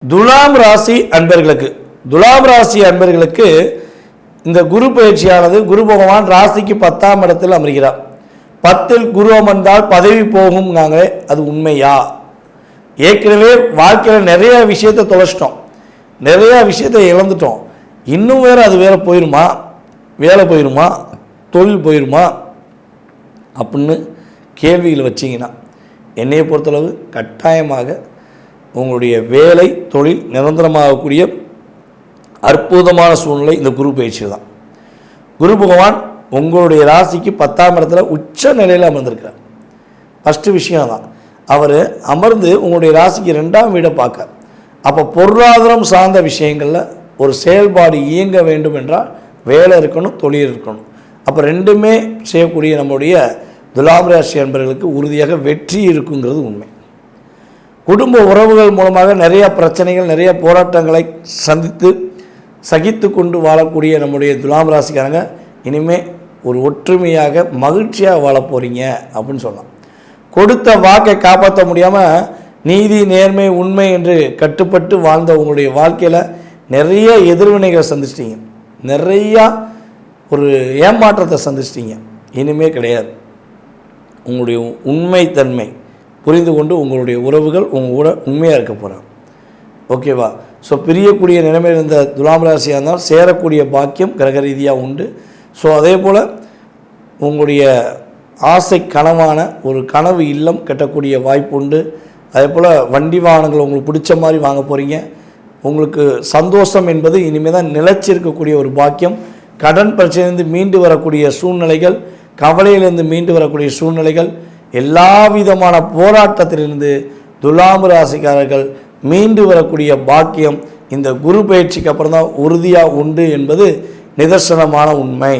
துலாம் ராசி அன்பர்களுக்கு இந்த குரு பயிற்சியானது குரு பகவான் ராசிக்கு 10ஆம் இடத்தில் அமர்கிறார். 10ல் குரு அமர்ந்தால் பதவி போகும்னாங்க, அது உண்மையா? ஏற்கனவே வாழ்க்கையில் நிறைய விஷயத்தை தொலைச்சிட்டோம், நிறைய விஷயத்தை இழந்துட்டோம். இன்னும் வேறு அது வேறு போயிடுமா, வேலை போயிடுமா, தொழில் போயிடுமா அப்படின்னு கேள்விகள் வச்சிங்கன்னா என்னையை பொறுத்தளவு கட்டாயமாக உங்களுடைய வேலை தொழில் நிரந்தரமாகக்கூடிய அற்புதமான சூழ்நிலை இந்த குரு பயிற்சி தான். குரு பகவான் உங்களுடைய ராசிக்கு 10ஆம் இடத்துல உச்ச நிலையில் அமர்ந்திருக்கிறார். ஃபஸ்ட்டு விஷயம் தான், அவர் அமர்ந்து உங்களுடைய ராசிக்கு 2ஆம் வீடை பார்க்க. அப்போ பொருளாதாரம் சார்ந்த விஷயங்களில் ஒரு செயல்பாடு இயங்க வேண்டும் என்றால் வேலை இருக்கணும், தொழில் இருக்கணும். அப்போ ரெண்டுமே செய்யக்கூடிய நம்முடைய துலாம் ராசி அன்பர்களுக்கு உறுதியாக வெற்றி இருக்குங்கிறது உண்மை. குடும்ப உறவுகள் மூலமாக நிறைய பிரச்சனைகள், நிறைய போராட்டங்களை சகித்து கொண்டு வாழக்கூடிய நம்முடைய துலாம் ராசிக்காரங்க இனிமேல் ஒரு ஒற்றுமையாக மகிழ்ச்சியாக வாழ போகிறீங்க அப்படின்னு சொல்லலாம். கொடுத்த வாக்கை காப்பாற்ற முடியாமல் நீதி நேர்மை உண்மை என்று கட்டுப்பட்டு வாழ்ந்த உங்களுடைய வாழ்க்கையில் நிறைய எதிர்வினைகளை சந்திச்சிட்டிங்க, நிறையா ஒரு ஏமாற்றத்தை சந்திச்சிட்டிங்க. இனிமேல் கிடையாது. உங்களுடைய உண்மைத்தன்மை புரிந்து கொண்டு உங்களுடைய உறவுகள் உங்கள் கூட உண்மையாக இருக்க போகிறாங்க. ஓகேவா? ஸோ பிரியக்கூடிய நிலைமையில் இருந்த துலாம் ராசியாக இருந்தால் சேரக்கூடிய பாக்கியம் கிரக ரீதியாக உண்டு. ஸோ அதே போல் உங்களுடைய ஆசை கனவான ஒரு கனவு இல்லம் கட்டக்கூடிய வாய்ப்பு உண்டு. அதே போல் வண்டி வாகனங்கள் உங்களுக்கு பிடிச்ச மாதிரி வாங்க போகிறீங்க. உங்களுக்கு சந்தோஷம் என்பது இனிமேல் தான் நிலைச்சிருக்கக்கூடிய ஒரு பாக்கியம். கடன் பிரச்சனையிலிருந்து மீண்டு வரக்கூடிய சூழ்நிலைகள், கவலையிலிருந்து மீண்டு வரக்கூடிய சூழ்நிலைகள், எல்லா விதமான போராட்டத்திலிருந்து துலாம் ராசிக்காரர்கள் மீண்டு வரக்கூடிய பாக்கியம் இந்த குரு பயிற்சிக்கு அப்புறம் தான் உறுதியாக உண்டு என்பது நிதர்சனமான உண்மை.